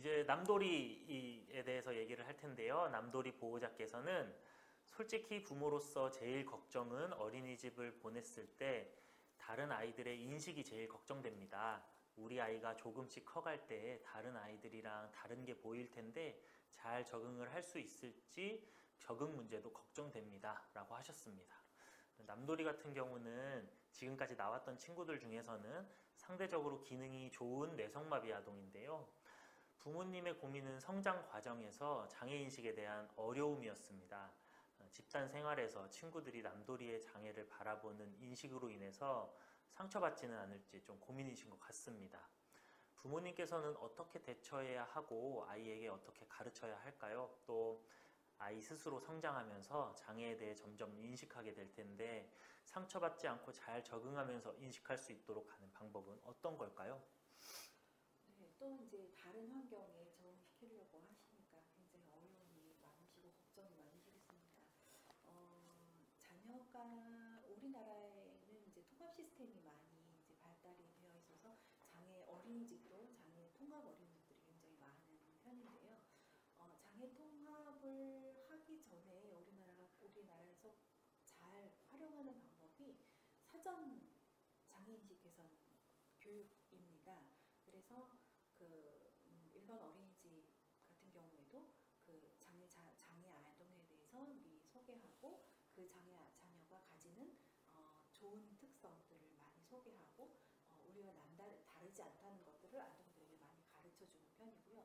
이제 남돌이에 대해서 얘기를 할 텐데요. 남돌이 보호자께서는 솔직히 부모로서 제일 걱정은 어린이집을 보냈을 때 다른 아이들의 인식이 제일 걱정됩니다. 우리 아이가 조금씩 커갈 때 다른 아이들이랑 다른 게 보일 텐데 잘 적응을 할 수 있을지 적응 문제도 걱정됩니다. 라고 하셨습니다. 남돌이 같은 경우는 지금까지 나왔던 친구들 중에서는 상대적으로 기능이 좋은 뇌성마비 아동인데요. 부모님의 고민은 성장 과정에서 장애인식에 대한 어려움이었습니다. 집단 생활에서 친구들이 남돌이의 장애를 바라보는 인식으로 인해서 상처받지는 않을지 좀 고민이신 것 같습니다. 부모님께서는 어떻게 대처해야 하고 아이에게 어떻게 가르쳐야 할까요? 또 아이 스스로 성장하면서 장애에 대해 점점 인식하게 될 텐데 상처받지 않고 잘 적응하면서 인식할 수 있도록 하는 방법은 어떤 걸까요? 네, 또 이제 다른 환경에 적응시키려고 하시니까 굉장히 어려움이 많으시고 걱정이 많으시겠습니다. 자녀가 우리나라에는 이제 통합 시스템이 많이 이제 발달이 되어 있어서 장애 어린이집도 장애 통합 어린이집들이 굉장히 많은 편인데요. 장애 통합을 하기 전에 우리나라에서 잘 활용하는 방법이 사전 장애인식 개선 교육입니다. 그래서 일반 어린이집 같은 경우에도 그 장애 아동에 대해서 미리 소개하고 그 자녀가 가지는 좋은 특성들을 많이 소개하고 우리와 다르지 않다는 것들을 아동들에게 많이 가르쳐 주는 편이고요.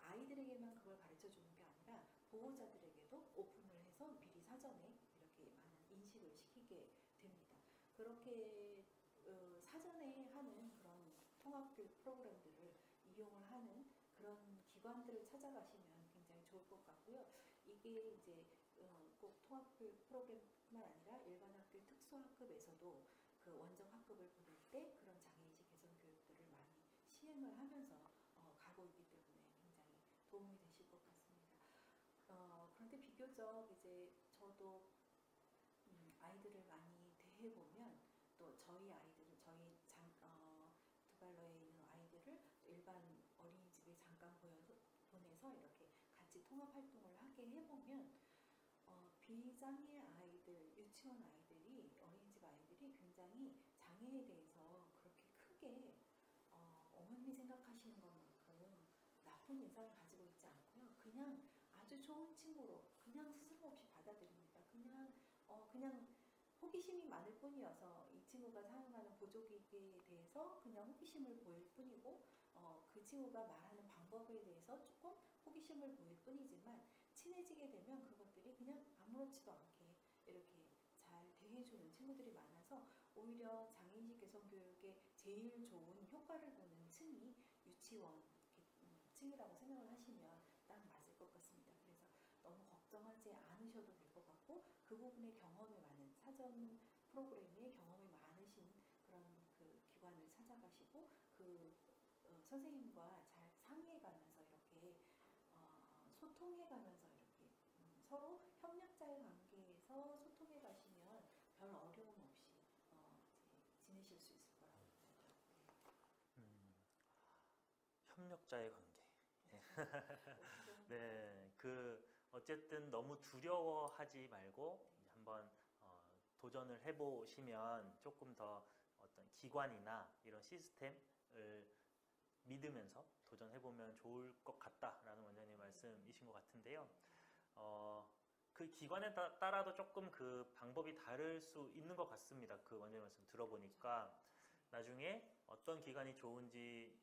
아이들에게만 그걸 가르쳐 주는 게 아니라 보호자들에게도 오픈을 해서 미리 사전에 이렇게 많은 인식을 시키게 됩니다. 그렇게 사전에 하는 그런 통합교육 프로그램들을 이용을 하는 그런 기관들을 찾아가시면 굉장히 좋을 것 같고요. 이게 이제 꼭 통합교육 프로그램뿐만 아니라 일반 학교 특수학급에서도 그 원정 학급을 보낼 때 그런 장애인식 개선 교육들을 많이 시행을 하면서 가고 있기 때문에 굉장히 도움이 되실 것 같습니다. 그런데 비교적 이제 저도 아이들을 많이 대해보면 또 저희 아이들을 두발로에 있는 아이들을 일반 어린이집에 잠깐 보내서 이렇게 같이 통합 활동을 하게 해보면 비장애 아이들, 유치원 아이들이 어린이집 아이들이 굉장히 장애에 대해서 그렇게 크게 어머님이 생각하시는 것만큼 나쁜 인상을 가지고 있지 않고요. 그냥 아주 좋은 친구로 그냥 스스럼 없이 받아들입니다. 그냥 호기심이 많을 뿐이어서 이 친구가 사용하는 보조기기에 대해서 그냥 호기심을 보일 뿐이고 그 친구가 말하는 방법에 대해서 조금 호기심을 보일 뿐이지만 친해지게 되면 그것들이 그냥 아무렇지도 않게 이렇게 잘 대해주는 친구들이 많아서 오히려 장애인식 개선 교육에 제일 좋은 효과를 보는 층이 유치원 층이라고 생각을 하시면 딱 맞을 것 같습니다. 그래서 너무 걱정하지 않으셔도 될 것 같고 그 부분에 경험이 많은 사전 프로그램에 경험이 많으신 그런 그 기관을 찾아가시고 선생님과 잘 상의해가면서 이렇게 소통해가면서 이렇게 서로 협력자의 관계에서 소통해 가시면 별 어려움 없이 지내실 수 있을 거라고 생각합니다. 협력자의 관계. 네. 네, 어쨌든 너무 두려워하지 말고 한번 도전을 해보시면 조금 더 어떤 기관이나 이런 시스템을 믿으면서 도전해보면 좋을 것 같다라는 원장님 말씀이신 것 같은데요. 그 기관에 따라도 조금 그 방법이 다를 수 있는 것 같습니다. 그 원장님 말씀 들어보니까 나중에 어떤 기관이 좋은지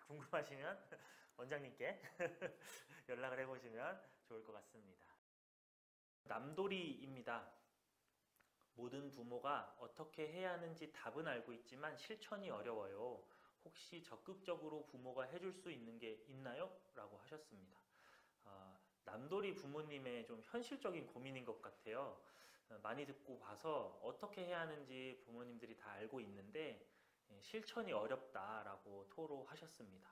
궁금하시면 원장님께 연락을 해보시면 좋을 것 같습니다. 남돌이입니다. 모든 부모가 어떻게 해야 하는지 답은 알고 있지만 실천이 어려워요. 혹시 적극적으로 부모가 해줄 수 있는 게 있나요? 라고 하셨습니다. 남돌이 부모님의 좀 현실적인 고민인 것 같아요. 많이 듣고 봐서 어떻게 해야 하는지 부모님들이 다 알고 있는데 실천이 어렵다라고 토로하셨습니다.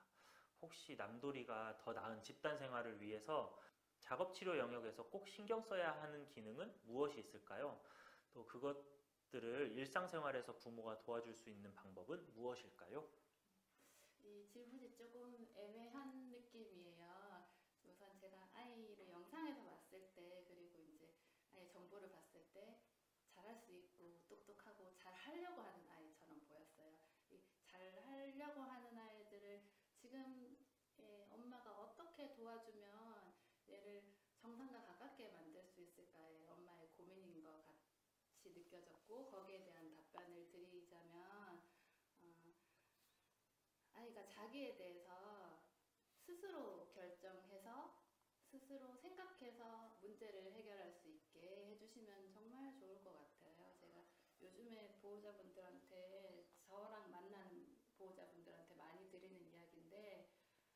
혹시 남돌이가 더 나은 집단 생활을 위해서 작업치료 영역에서 꼭 신경 써야 하는 기능은 무엇이 있을까요? 또 그것들을 일상생활에서 부모가 도와줄 수 있는 방법은 무엇일까요? 이 질문이 조금 애매한 느낌이 정보를 봤을 때 잘할 수 있고 똑똑하고 잘 하려고 하는 아이처럼 보였어요. 이 잘 하려고 하는 아이들을 지금 엄마가 어떻게 도와주면 얘를 정상과 가깝게 만들 수 있을까에 엄마의 고민인 것 같이 느껴졌고, 거기에 대한 답변을 드리자면 아이가 자기에 대해서 스스로 결정해서 스스로 생각해서 문제를 해결할 수 있게 해주시면 정말 좋을 것 같아요. 제가 요즘에 보호자분들한테, 저랑 만나는 보호자분들한테 많이 드리는 이야기인데,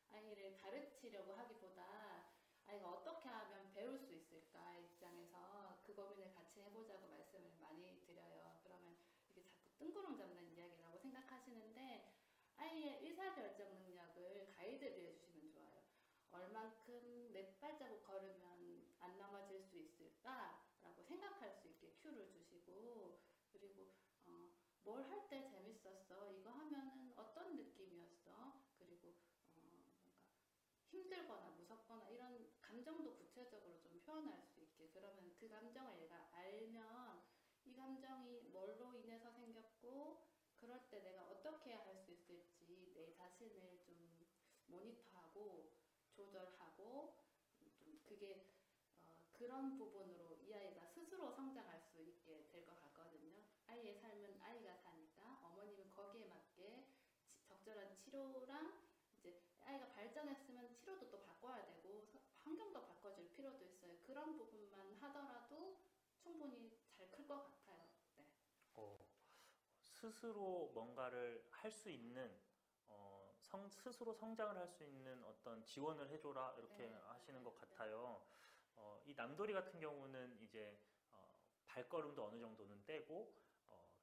아이를 가르치려고 하기보다 아이가 어떻게 하면 배울 수 있을까 입장에서 그 고민을 같이 해보자고 말씀을 많이 드려요. 그러면 이게 자꾸 뜬구름 잡는 이야기라고 생각하시는데, 아이의 의사결정 능력을 가이드를 해주시면 좋아요. 얼만큼 몇 발자국 걸으면 안 넘어질 수 있을까라고 생각할 수 있게 큐를 주시고, 그리고 뭘 할 때 재밌었어? 이거 하면은 어떤 느낌이었어? 그리고 뭔가 힘들거나 무섭거나 이런 감정도 구체적으로 좀 표현할 수 있게, 그러면 그 감정을 얘가 알면 이 감정이 뭘로 인해서 생겼고 그럴 때 내가 어떻게 할 수 있을지 내 자신을 좀 모니터하고 조절하고, 좀 그게 그런 부분으로 이 아이가 스스로 성장할 수 있게 될 것 같거든요. 아이의 삶은 아이가 사니까 어머님은 거기에 맞게 적절한 치료랑, 이제 아이가 발전했으면 치료도 또 바꿔야 되고 환경도 바꿔줄 필요도 있어요. 그런 부분만 하더라도 충분히 잘 클 것 같아요. 네. 스스로 뭔가를 할 수 있는 스스로 성장을 할 수 있는 어떤 지원을 해줘라 이렇게 네, 하시는 것 네. 같아요. 이 남돌이 같은 경우는 이제 발걸음도 어느 정도는 떼고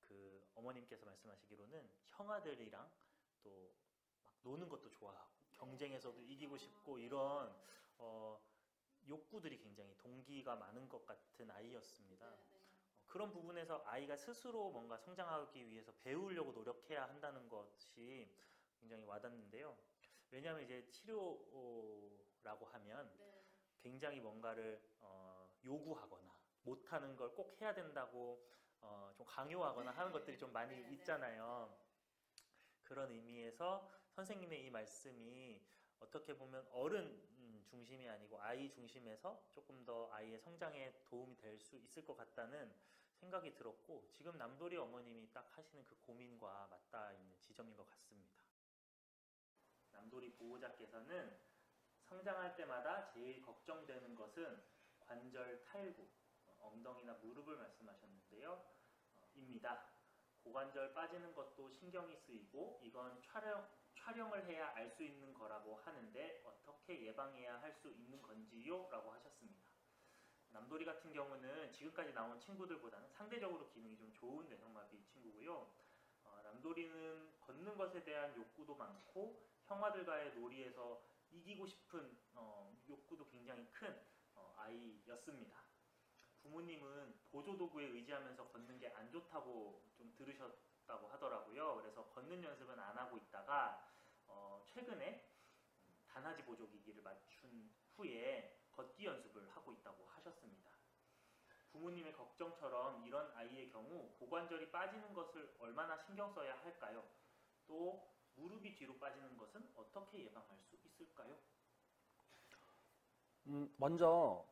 그 어머님께서 말씀하시기로는 형아들이랑 또 막 노는 것도 좋아하고 경쟁에서도 이기고 싶고 이런 욕구들이 굉장히 동기가 많은 것 같은 아이였습니다. 네, 네. 그런 부분에서 아이가 스스로 뭔가 성장하기 위해서 배우려고 노력해야 한다는 것이 굉장히 와닿는데요. 왜냐하면 이제 치료라고 하면 네. 굉장히 뭔가를 요구하거나 못하는 걸 꼭 해야 된다고 좀 강요하거나 하는 것들이 좀 많이 네, 네. 있잖아요. 그런 의미에서 선생님의 이 말씀이 어떻게 보면 어른 중심이 아니고 아이 중심에서 조금 더 아이의 성장에 도움이 될 수 있을 것 같다는 생각이 들었고, 지금 남돌이 어머님이 딱 하시는 그 고민과 맞닿아 있는 지점인 것 같습니다. 남돌이 보호자께서는 성장할 때마다 제일 걱정되는 것은 관절 탈구, 엉덩이나 무릎을 말씀하셨는데요. 입니다. 고관절 빠지는 것도 신경이 쓰이고 이건 촬영을 해야 알 수 있는 거라고 하는데 어떻게 예방해야 할 수 있는 건지요? 라고 하셨습니다. 남돌이 같은 경우는 지금까지 나온 친구들보다는 상대적으로 기능이 좀 좋은 뇌성마비 친구고요. 남돌이는 걷는 것에 대한 욕구도 많고 형아들과의 놀이에서 이기고 싶은 욕구도 굉장히 큰 아이였습니다. 부모님은 보조도구에 의지하면서 걷는 게 안 좋다고 좀 들으셨다고 하더라고요. 그래서 걷는 연습은 안 하고 있다가 최근에 단아지 보조기기를 맞춘 후에 걷기 연습을 하고 있다고 하셨습니다. 부모님의 걱정처럼 이런 아이의 경우 고관절이 빠지는 것을 얼마나 신경 써야 할까요? 또 무릎이 뒤로 빠지는 것은 어떻게 예방할 수 있을까요? 먼저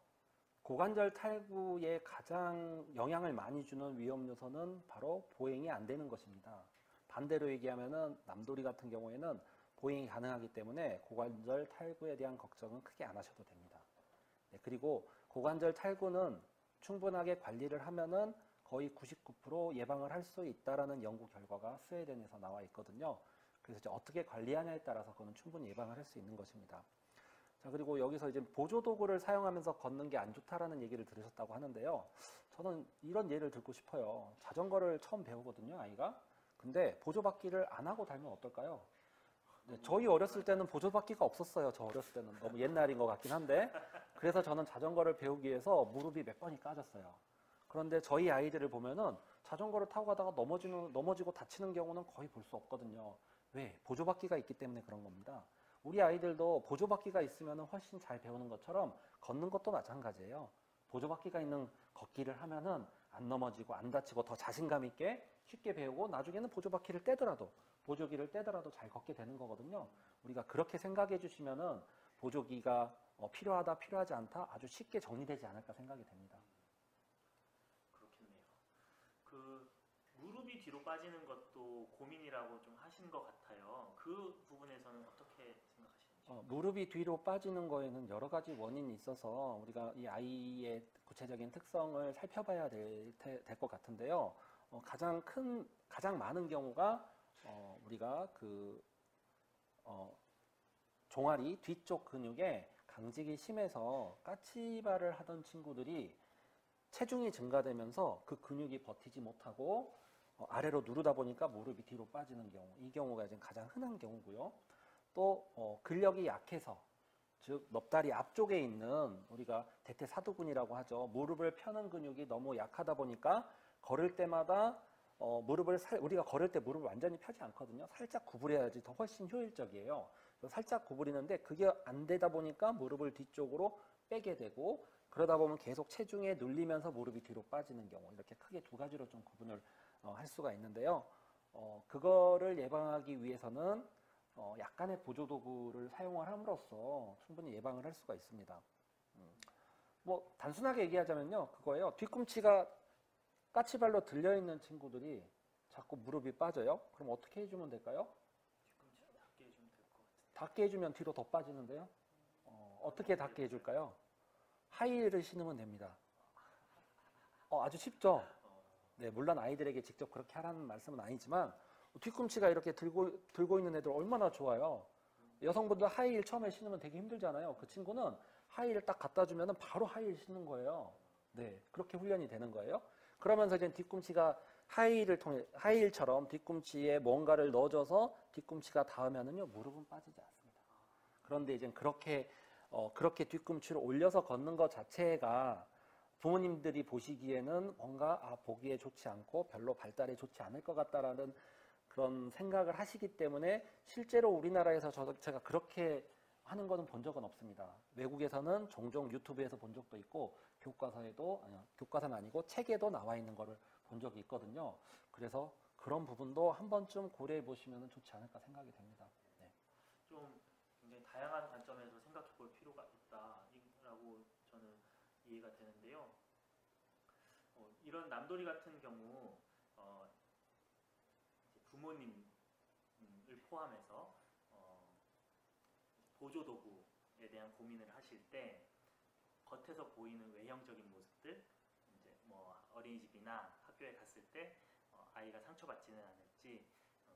고관절 탈구에 가장 영향을 많이 주는 위험 요소는 바로 보행이 안 되는 것입니다. 반대로 얘기하면은 남돌이 같은 경우에는 보행이 가능하기 때문에 고관절 탈구에 대한 걱정은 크게 안 하셔도 됩니다. 네, 그리고 고관절 탈구는 충분하게 관리를 하면은 거의 99% 예방을 할 수 있다라는 연구 결과가 스웨덴에서 나와 있거든요. 그래서 이제 어떻게 관리하냐에 따라서 그거는 충분히 예방을 할 수 있는 것입니다. 자, 그리고 여기서 이제 보조도구를 사용하면서 걷는 게 안 좋다라는 얘기를 들으셨다고 하는데요. 저는 이런 예를 들고 싶어요. 자전거를 처음 배우거든요, 아이가. 근데 보조바퀴를 안 하고 달면 어떨까요? 네, 저희 어렸을 때는 보조바퀴가 없었어요. 저 어렸을 때는 너무 옛날인 것 같긴 한데. 그래서 저는 자전거를 배우기 위해서 무릎이 몇 번이 까졌어요. 그런데 저희 아이들을 보면은 자전거를 타고 가다가 넘어지고 다치는 경우는 거의 볼 수 없거든요. 왜? 보조바퀴가 있기 때문에 그런 겁니다. 우리 아이들도 보조바퀴가 있으면 훨씬 잘 배우는 것처럼 걷는 것도 마찬가지예요. 보조바퀴가 있는 걷기를 하면은 안 넘어지고 안 다치고 더 자신감 있게 쉽게 배우고 나중에는 보조바퀴를 떼더라도 보조기를 떼더라도 잘 걷게 되는 거거든요. 우리가 그렇게 생각해 주시면은 보조기가 필요하다 필요하지 않다 아주 쉽게 정리되지 않을까 생각이 됩니다. 그렇겠네요. 그 무릎이 뒤로 빠지는 것도 고민이라고 좀 하신 것 같아요. 그 부분에서는 어떻게 생각하시는지? 무릎이 뒤로 빠지는 거에는 여러 가지 원인이 있어서 우리가 이 아이의 구체적인 특성을 살펴봐야 될 것 같은데요. 가장 많은 경우가 우리가 종아리 뒤쪽 근육에 강직이 심해서 까치발을 하던 친구들이 체중이 증가되면서 그 근육이 버티지 못하고 아래로 누르다 보니까 무릎이 뒤로 빠지는 경우, 이 경우가 이제 가장 흔한 경우고요. 또 근력이 약해서, 즉 넙다리 앞쪽에 있는 우리가 대퇴사두근이라고 하죠. 무릎을 펴는 근육이 너무 약하다 보니까 걸을 때마다 우리가 걸을 때 무릎을 완전히 펴지 않거든요. 살짝 구부려야지 더 훨씬 효율적이에요. 살짝 구부리는데 그게 안 되다 보니까 무릎을 뒤쪽으로 빼게 되고, 그러다 보면 계속 체중에 눌리면서 무릎이 뒤로 빠지는 경우, 이렇게 크게 두 가지로 좀 구분을 할 수가 있는데요. 그거를 예방하기 위해서는 약간의 보조도구를 사용을 함으로써 충분히 예방을 할 수가 있습니다. 뭐 단순하게 얘기하자면요, 그거예요. 뒤꿈치가 까치발로 들려있는 친구들이 자꾸 무릎이 빠져요. 그럼 어떻게 해주면 될까요? 뒤꿈치 닿게 해주면 될 것 같은데. 닿게 해주면 뒤로 더 빠지는데요. 어떻게 닿게 해줄까요? 하이힐을 신으면 됩니다. 아주 쉽죠? 네, 물론 아이들에게 직접 그렇게 하라는 말씀은 아니지만 뒤꿈치가 이렇게 들고 있는 애들 얼마나 좋아요. 여성분들 하이힐 처음에 신으면 되게 힘들잖아요. 그 친구는 하이힐을 딱 갖다 주면 바로 하이힐 신는 거예요. 네, 그렇게 훈련이 되는 거예요. 그러면서 이제 뒤꿈치가 하이힐처럼 뒤꿈치에 뭔가를 넣어줘서 뒤꿈치가 닿으면은요, 무릎은 빠지지 않습니다. 그런데 이제 그렇게 뒤꿈치를 올려서 걷는 것 자체가 부모님들이 보시기에는 뭔가 보기에 좋지 않고 별로 발달에 좋지 않을 것 같다라는 그런 생각을 하시기 때문에 실제로 우리나라에서 제가 그렇게 하는 거는 본 적은 없습니다. 외국에서는 종종 유튜브에서 본 적도 있고 교과서는 아니고 책에도 나와 있는 거를 본 적이 있거든요. 그래서 그런 부분도 한 번쯤 고려해 보시면 좋지 않을까 생각이 됩니다. 네. 좀 굉장히 다양한 관점에서 생각해 볼 필요가 있다라고 저는 이해가 되는데요. 이런 남돌이 같은 경우 부모님을 포함해서 보조도구에 대한 고민을 하실 때 겉에서 보이는 외형적인 모습들, 이제 뭐 어린이집이나 학교에 갔을 때 아이가 상처받지는 않을지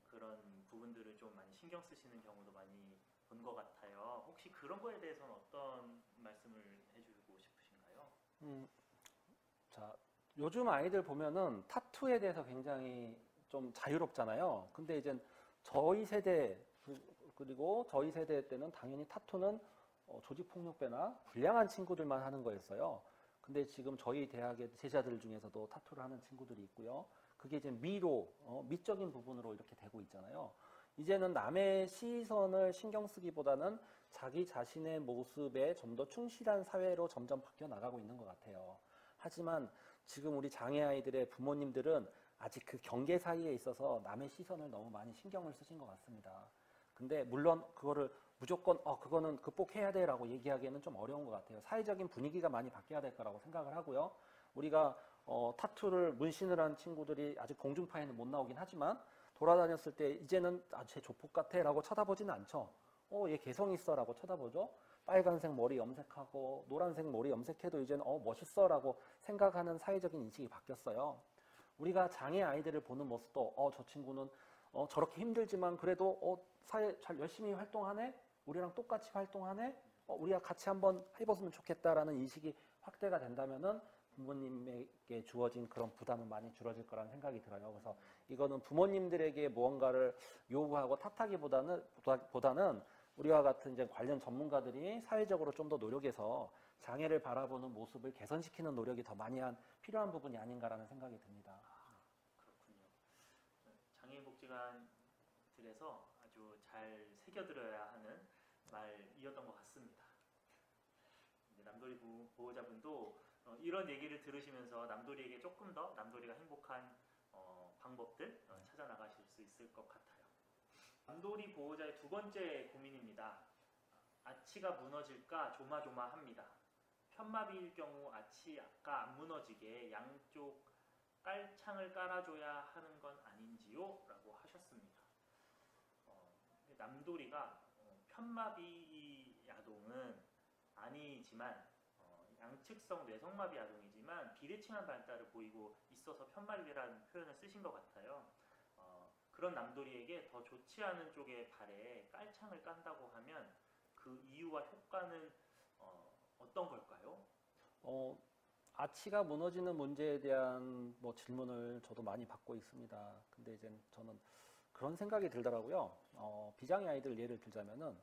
그런 부분들을 좀 많이 신경 쓰시는 경우도 많이 본 것 같아요. 혹시 그런 거에 대해서는 어떤 말씀을 해주고 싶으신가요? 자, 요즘 아이들 보면은 타투에 대해서 굉장히 좀 자유롭잖아요. 근데 이제 저희 세대 그리고 저희 세대 때는 당연히 타투는 조직폭력배나 불량한 친구들만 하는 거였어요. 근데 지금 저희 대학의 제자들 중에서도 타투를 하는 친구들이 있고요. 그게 이제 미적인 부분으로 이렇게 되고 있잖아요. 이제는 남의 시선을 신경 쓰기보다는 자기 자신의 모습에 좀 더 충실한 사회로 점점 바뀌어 나가고 있는 것 같아요. 하지만 지금 우리 장애 아이들의 부모님들은 아직 그 경계 사이에 있어서 남의 시선을 너무 많이 신경을 쓰신 것 같습니다. 근데 물론 그거를 무조건 그거는 극복해야 돼라고 얘기하기에는 좀 어려운 것 같아요. 사회적인 분위기가 많이 바뀌어야 될 거라고 생각을 하고요. 우리가 타투를 문신을 한 친구들이 아직 공중파에는 못 나오긴 하지만 돌아다녔을 때 이제는 쟤 조폭 같아 라고 쳐다보지는 않죠. 얘 개성 있어 라고 쳐다보죠. 빨간색 머리 염색하고 노란색 머리 염색해도 이제는 멋있어 라고 생각하는 사회적인 인식이 바뀌었어요. 우리가 장애 아이들을 보는 모습도 저 친구는 저렇게 힘들지만 그래도 사회 잘 열심히 활동하네? 우리랑 똑같이 활동하네? 우리가 같이 한번 해봤으면 좋겠다라는 인식이 확대가 된다면은 부모님에게 주어진 그런 부담은 많이 줄어들 거라는 생각이 들어요. 그래서 이거는 부모님들에게 무언가를 요구하고 탓하기보다는 우리와 같은 이제 관련 전문가들이 사회적으로 좀 더 노력해서 장애를 바라보는 모습을 개선시키는 노력이 더 많이 필요한 부분이 아닌가라는 생각이 듭니다. 그렇군요. 장애인복지관들에서 아주 잘 새겨들어야 하는 말이었던 것 같습니다. 남돌이 보호자분도 이런 얘기를 들으시면서 남돌이에게 조금 더 남돌이가 행복한 방법들 찾아 나가실 수 있을 것 같아요. 남돌이 보호자의 두 번째 고민입니다. 아치가 무너질까 조마조마합니다. 편마비일 경우 아치가 안 무너지게 양쪽 깔창을 깔아줘야 하는 건 아닌지요? 라고 하셨습니다. 남돌이가 편마비 야동은 아니지만 양측성 뇌성마비 야동이지만 비대칭한 발달을 보이고 있어서 편마비라는 표현을 쓰신 것 같아요. 그런 남돌이에게 더 좋지 않은 쪽의 발에 깔창을 깐다고 하면 그 이유와 효과는 어떤 걸까요? 아치가 무너지는 문제에 대한 뭐 질문을 저도 많이 받고 있습니다. 근데 이제 저는 그런 생각이 들더라고요. 비장의 아이들 예를 들자면은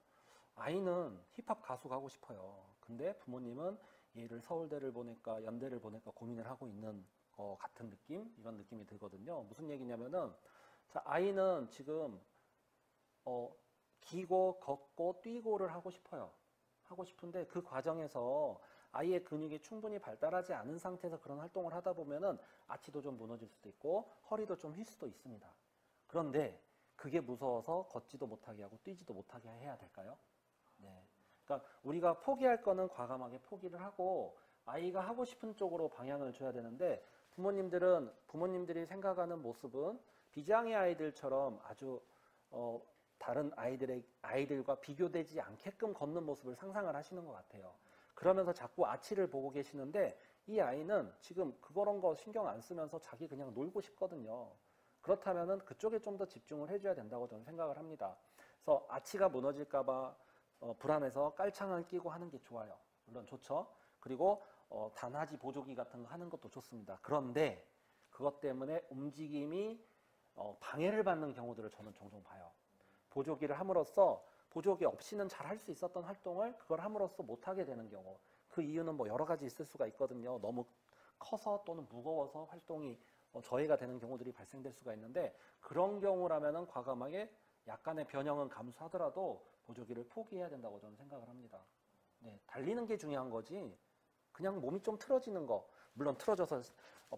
아이는 힙합 가수가 하고 싶어요. 근데 부모님은 얘를 서울대를 보낼까 연대를 보낼까 고민을 하고 있는 것 같은 느낌? 이런 느낌이 들거든요. 무슨 얘기냐면은 자, 아이는 지금 기고 걷고 뛰고를 하고 싶어요. 하고 싶은데 그 과정에서 아이의 근육이 충분히 발달하지 않은 상태에서 그런 활동을 하다 보면은 아치도 좀 무너질 수도 있고 허리도 좀 휠 수도 있습니다. 그런데 그게 무서워서 걷지도 못하게 하고 뛰지도 못하게 해야 될까요? 네. 그러니까 우리가 포기할 거는 과감하게 포기를 하고 아이가 하고 싶은 쪽으로 방향을 줘야 되는데 부모님들이 생각하는 모습은 비장의 아이들처럼 아주 다른 아이들과 비교되지 않게끔 걷는 모습을 상상을 하시는 것 같아요. 그러면서 자꾸 아치를 보고 계시는데 이 아이는 지금 그런 거 신경 안 쓰면서 자기 그냥 놀고 싶거든요. 그렇다면은 그쪽에 좀 더 집중을 해줘야 된다고 저는 생각을 합니다. 그래서 아치가 무너질까봐 불안해서 깔창을 끼고 하는 게 좋아요. 물론 좋죠. 그리고 단하지 보조기 같은 거 하는 것도 좋습니다. 그런데 그것 때문에 움직임이 방해를 받는 경우들을 저는 종종 봐요. 보조기를 함으로써 보조기 없이는 잘 할 수 있었던 활동을 그걸 함으로써 못하게 되는 경우. 그 이유는 뭐 여러 가지 있을 수가 있거든요. 너무 커서 또는 무거워서 활동이 저해가 되는 경우들이 발생될 수가 있는데 그런 경우라면은 과감하게 약간의 변형은 감수하더라도 보조기를 포기해야 된다고 저는 생각을 합니다. 네, 달리는 게 중요한 거지 그냥 몸이 좀 틀어지는 거 물론 틀어져서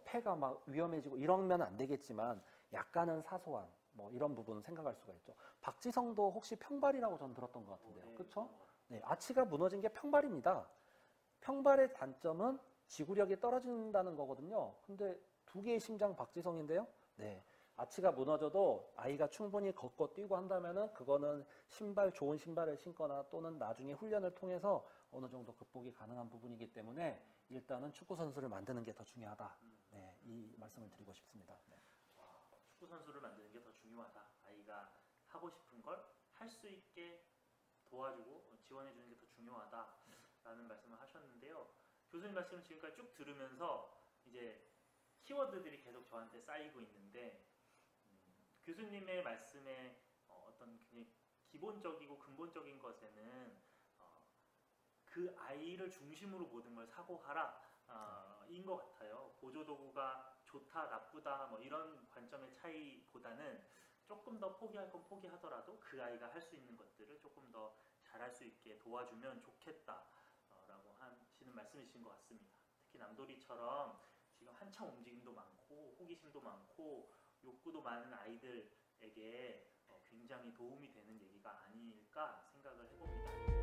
폐가 막 위험해지고 이러면 안 되겠지만 약간은 사소한 뭐 이런 부분은 생각할 수가 있죠. 박지성도 혹시 평발이라고 전 들었던 것 같은데요. 그렇죠? 네, 아치가 무너진 게 평발입니다. 평발의 단점은 지구력이 떨어진다는 거거든요. 근데 두 개의 심장 박지성인데요. 네, 아치가 무너져도 아이가 충분히 걷고 뛰고 한다면은 그거는 좋은 신발을 신거나 또는 나중에 훈련을 통해서 어느 정도 극복이 가능한 부분이기 때문에 일단은 축구 선수를 만드는 게 더 중요하다. 네, 이 말씀을 드리고 싶습니다. 네. 축구 선수를 만드는 게 더 중요하다. 아이가 하고 싶은 걸 할 수 있게 도와주고 지원해 주는 게 더 중요하다라는 말씀을 하셨는데요. 교수님 말씀을 지금까지 쭉 들으면서 이제 키워드들이 계속 저한테 쌓이고 있는데 교수님의 말씀에 어떤 굉장히 기본적이고 근본적인 것에는 그 아이를 중심으로 모든 걸 사고하라 인 것 같아요. 보조도구가 좋다 나쁘다 뭐 이런 관점의 차이보다는 조금 더 포기할 건 포기하더라도 그 아이가 할 수 있는 것들을 조금 더 잘할 수 있게 도와주면 좋겠다라고 하시는 말씀이신 것 같습니다. 특히 남돌이처럼 지금 한창 움직임도 많고 호기심도 많고 욕구도 많은 아이들에게 굉장히 도움이 되는 얘기가 아닐까 생각을 해봅니다.